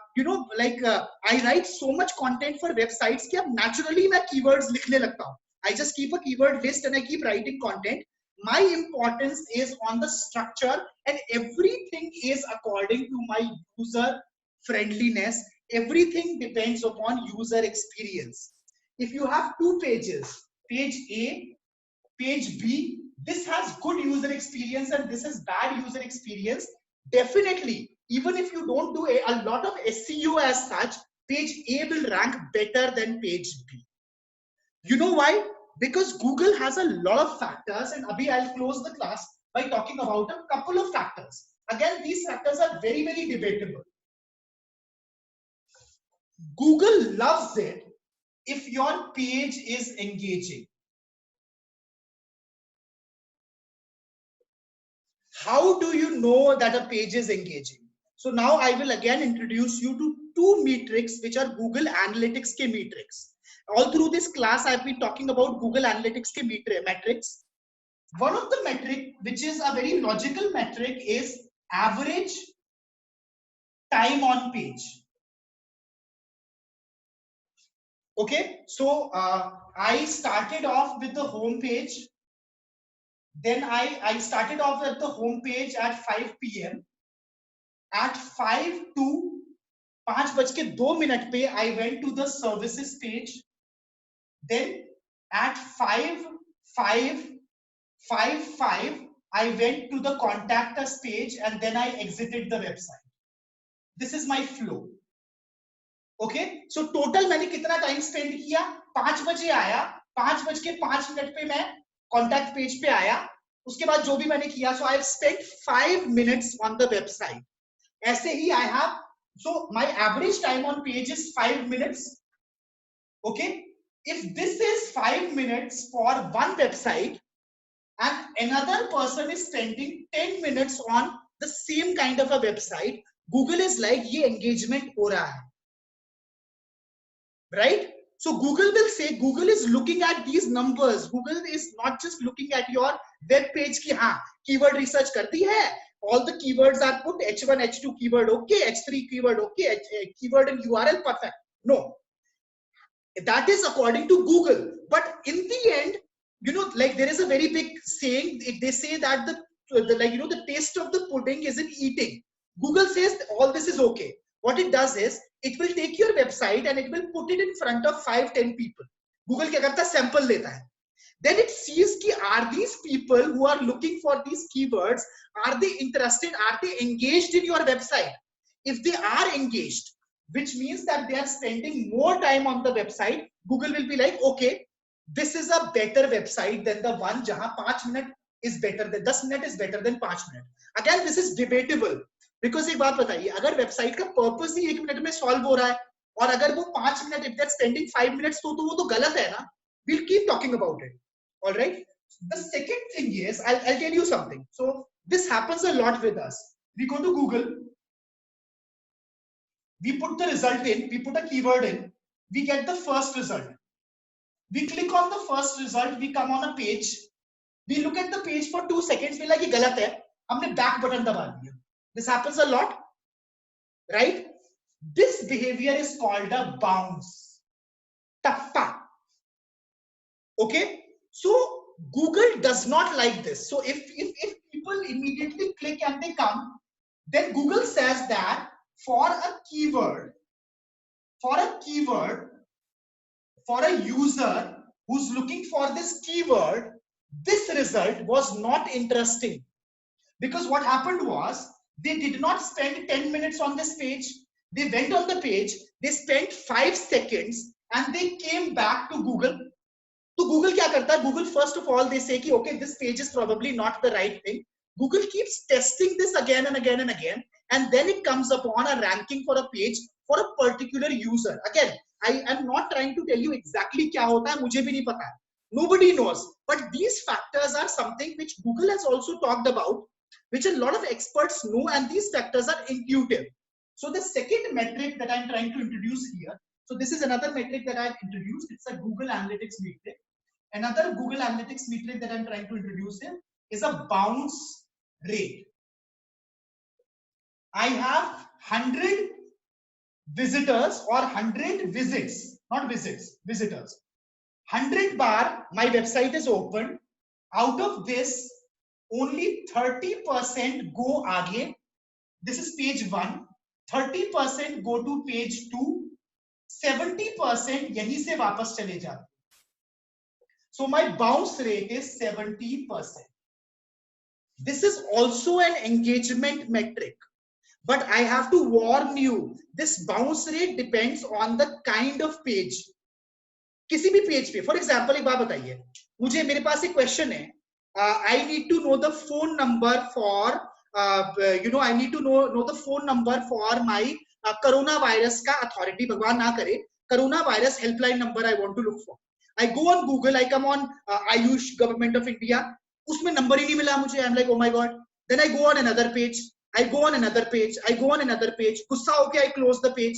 Speaker 1: write so much content for websites कि अब naturally मैं keywords लिखने लगता हूँ. I just keep a keyword list and I keep writing content. My importance is on the structure, and everything is according to my user friendliness. Everything depends upon user experience. If you have 2 pages, page A, page B, this has good user experience and this is bad user experience. Definitely, even if you don't do a lot of SEO as such, page A will rank better than page B. You know why? Because Google has a lot of factors, and Abhi, I'll close the class. by talking about a couple of factors. Again, these factors are very, very debatable. Google loves it if your page is engaging. How do you know that a page is engaging? So now I will again introduce you to two metrics which are Google Analytics ke metrics. All through this class, I've been talking about Google Analytics ke metrics. One of the metric, which is a very logical metric, is average time on page. Okay, so I started off with the home page. Then I started off at the home page at 5 p.m. At 5 to 5:02 पे I went to the services page. Then at 5:55 I went to the contact us page and then I exited the website. This is my flow. Okay, so total मैंने कितना time spend किया? 5 बजे आया, 5:05 पे मैं contact page पे आया, उसके बाद जो भी मैंने किया, so I have spent 5 minutes on the website. ऐसे ही I have, so my average time on page is 5 minutes. Okay, if this is 5 minutes for one website and another person is spending 10 minutes on the same kind of a website, Google is like ये engagement हो रहा है, right? So Google will say, Google is looking at these numbers. Google is not just looking at your web page ki हाँ keyword research करती है, all the keywords are put, H1 H2 keyword okay, H3 keyword okay, keyword and URL perfect. No, that is according to Google. But in the end, you know, like there is a very big saying, they say that the like, you know, the taste of the pudding is in eating. Google says all this is okay. What it does is it will take your website and it will put it in front of 5-10 people. Google क्या करता है? Sample लेता है. Then it sees ki are these people who are looking for these keywords, are they interested, are they engaged in your website? If they are engaged, which means that they are spending more time on the website, Google will be like, okay, this is a better website than the one jahan 5 minutes is better than 10 minutes is better than 5 minutes. Again, this is debatable. Because एक बात बताइए, अगर website का purpose ही 1 minute में solve हो रहा है और अगर वो 5 minute, if they're spending 5 minutes, तो वो तो गलत है ना. We'll keep talking about it. All right. The second thing is, I'll tell you something. So this happens a lot with us. We go to Google, we put the result in, we put a keyword in, we get the first result. We click on the first result, we come on a page, we look at the page for 2 seconds, we like ये गलत है, हमने back button दबा दिया. This happens a lot, right? This behavior is called a bounce. Tappa. Okay? So Google does not like this. So if people immediately click and they come, then Google says that for a keyword, for a user who's looking for this keyword, this result was not interesting. Because what happened was, they did not spend 10 minutes on this page. They went on the page, they spent 5 seconds and they came back to Google. So Google क्या करता है? Google first of all they say कि okay, this page is probably not the right thing. Google keeps testing this again and again and again, and then it comes upon a ranking for a page for a particular user. Again, I am not trying to tell you exactly क्या होता है, मुझे भी नहीं पता है. Nobody knows. But these factors are something which Google has also talked about, which a lot of experts know, and these factors are intuitive. So the second metric that I'm trying to introduce here, so this is another metric that I've introduced. It's a Google Analytics metric. Another Google Analytics metric that I'm trying to introduce here is a bounce rate. I have 100 visitors or 100 visits, not visits, visitors. 100 bar, my website is open. Out of this, only 30% go aage. This is page 1. 30% go to page 2. 70% yahi se wapas chale jate. So my bounce rate is 70%. This is also an engagement metric. But I have to warn you, this bounce rate depends on the kind of page. किसी भी page पे, for example एक बात बताइए, मुझे मेरे पास एक question है I need to know the phone number for, I need to know the phone number for my coronavirus ka authority. Bhagwan na kare. Coronavirus helpline number I want to look for. I go on Google. I come on Ayush Government of India. उसमें number ही नहीं मिला मुझे. I'm like, oh my god. Then I go on another page. I go on another page. I go on another page. गुस्सा होके I close the page.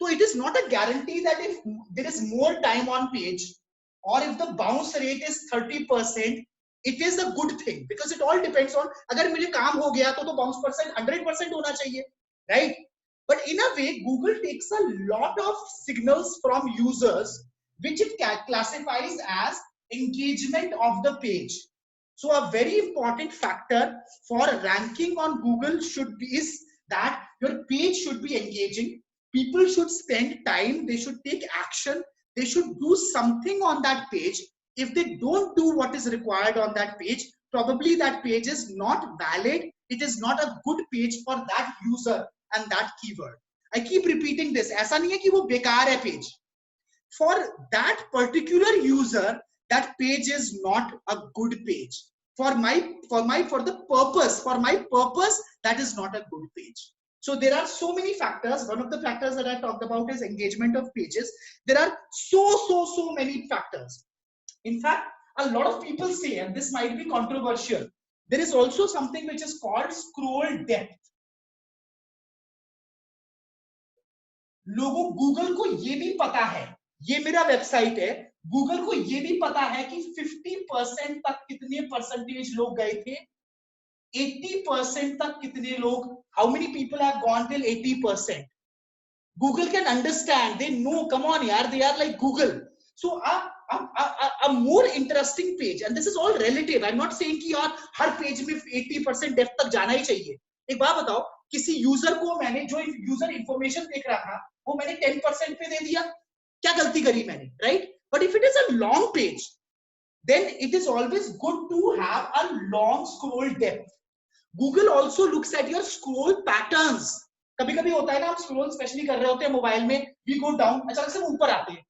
Speaker 1: So it is not a guarantee that if there is more time on page, or if the bounce rate is 30%, it is a good thing, because it all depends on, अगर मुझे काम हो गया तो bounce percent 100% होना चाहिए, right? But in a way, Google takes a lot of signals from users, which it classifies as engagement of the page. So a very important factor for ranking on Google should be is that your page should be engaging. People should spend time, they should take action, they should do something on that page. If they don't do what is required on that page, probably that page is not valid. It is not a good page for that user and that keyword. I keep repeating this. ऐसा नहीं है कि वो बेकार है page. For that particular user, that page is not a good page. For the purpose, that is not a good page. So there are so many factors. One of the factors that I talked about is engagement of pages. There are so many factors. In fact, a lot of people say, and this might be controversial, there is also something which is called scroll depth. लोगों Google को ये भी पता है, ये मेरा website है, Google को ये भी पता है कि 50% तक कितने परसेंटेज लोग गए थे, 80% तक कितने लोग, how many people have gone till 80%. Google can understand, they know, come on yaar, they are like Google. So a more interesting page, and this is all relative. I'm not saying कि यार हर page में 80% depth तक जाना ही चाहिए. एक बात बताओ, किसी यूजर को मैंने जो यूजर इंफॉर्मेशन देख रहा था वो मैंने 10% पे दे दिया, क्या गलती करी मैंने, right? But if it is a long page, then it is always good to have a long scroll depth. Google also looks at your scroll patterns. कभी कभी होता है ना, आप स्क्रॉल स्पेशली कर रहे होते हैं मोबाइल में, we go down, अचानक से हम ऊपर आते हैं,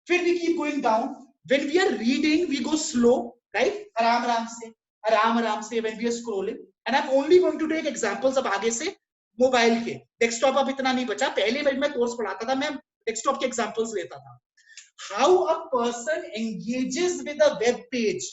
Speaker 1: फिर we keep going down. When we are reading, we go slow, right? आराम से when we are scrolling. And I'm only going to take examples अब आगे से मोबाइल के. डेस्कटॉप अब इतना नहीं बचा, पहले मैं कोर्स पढ़ाता था, मैं डेस्कटॉप के एग्जांपल्स लेता था. How a person engages with a web page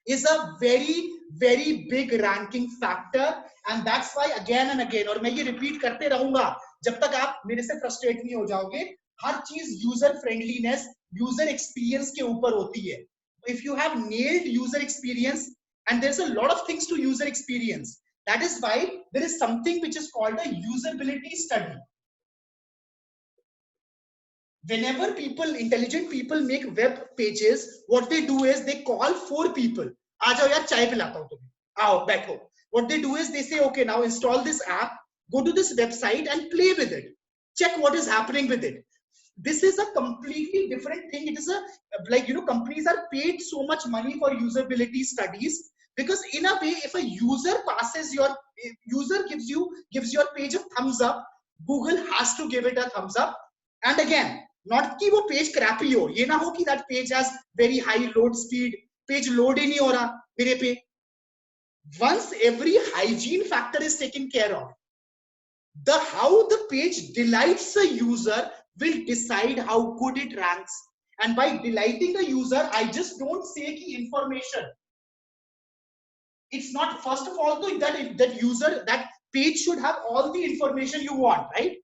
Speaker 1: is a very big ranking factor, and that's why again and again, और मैं ये repeat करते रहूंगा जब तक आप मेरे से frustrate नहीं हो जाओगे, हर चीज user friendliness, user experience के ऊपर होती है. If you have nailed user experience, and there's a lot of things to user experience, that is why there is something which is called a usability study. Whenever intelligent people make web pages, what they do is they call 4 people. आ जाओ यार चाय पिलाता हूं तुम्हें, आओ बैठो. What they do is they say, okay, now install this app, go to this website and play with it, check what is happening with it. This is a completely different thing. It is a, like, companies are paid so much money for usability studies, because in a way, if a user gives your page a thumbs up, Google has to give it a thumbs up. And again, not कि वो page crappy हो, ये ना हो कि that page has very high load speed, page load ही नहीं हो रहा मेरे पे. Once every hygiene factor is taken care of, how the page delights a user will decide how good it ranks. And by delighting a user, I just don't say ki information. It's not, first of all, that page should have all the information you want, right?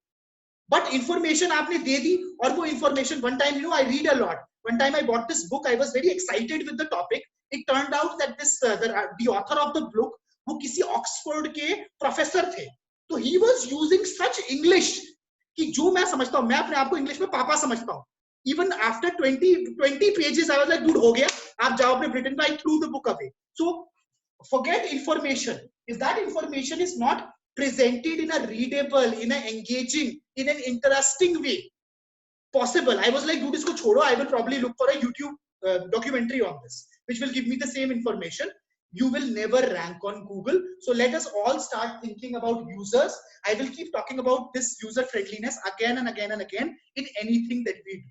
Speaker 1: But information आपने दे दी, और वो information, one time, I read a lot. One time I bought this book, I was very excited with the topic. It turned out that this the author of the book, वो किसी Oxford के professor थे. तो he was using such English कि जो मैं समझता हूँ, मैं अपने आप को इंग्लिश में पापा समझता हूँ. Even after 20 pages, I was like, dude, हो गया, आप जाओ अपने ब्रिटेन पे. I threw the book away. So forget information. If that information is not presented in a readable, in an engaging, in an interesting way possible, I was like, dude, isko chodo, I will probably look for a YouTube documentary on this, which will give me the same information. You will never rank on Google. So let us all start thinking about users. I will keep talking about this user friendliness again and again and again in anything that we do.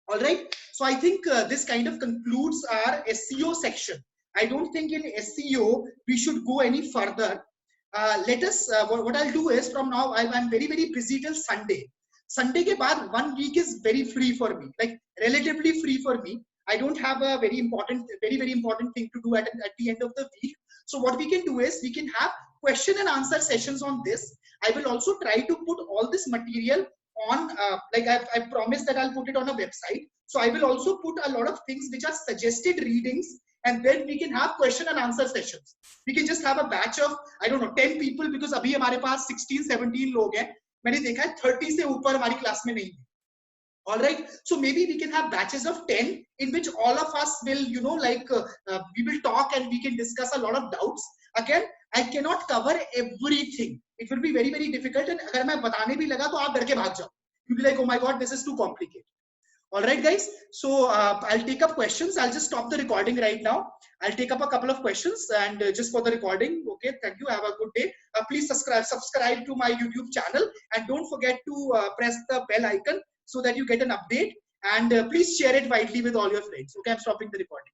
Speaker 1: All right. So I think this kind of concludes our SEO section. I don't think in SEO we should go any further. Let us, what I'll do is from now, I'm very, very busy till Sunday. Sunday ke baad 1 week is very free for me, like relatively free for me. I don't have a very, very important thing to do at the end of the week. So what we can do is we can have question and answer sessions on this. I will also try to put all this material on, like I promised that I'll put it on a website. So I will also put a lot of things which are suggested readings, and then we can have question and answer sessions. We can just have a batch of, I don't know, 10 people, because abhi hamare paas 16-17 log hain. मैंने देखा है 30 से ऊपर हमारी class में नहीं है. All right, so maybe we can have batches of 10 in which all of us will, you know, like we will talk and we can discuss a lot of doubts. Again, I cannot cover everything. It will be very, very difficult. And अगर मैं बताने भी लगा तो आप डर के भाग जाओ. You'll be like, oh my God, this is too complicated. All right, guys. So I'll take up questions. I'll just stop the recording right now. I'll take up a couple of questions and just for the recording. Okay, thank you. Have a good day. Please subscribe to my YouTube channel, and don't forget to press the bell icon so that you get an update, and please share it widely with all your friends. Okay, I'm stopping the recording.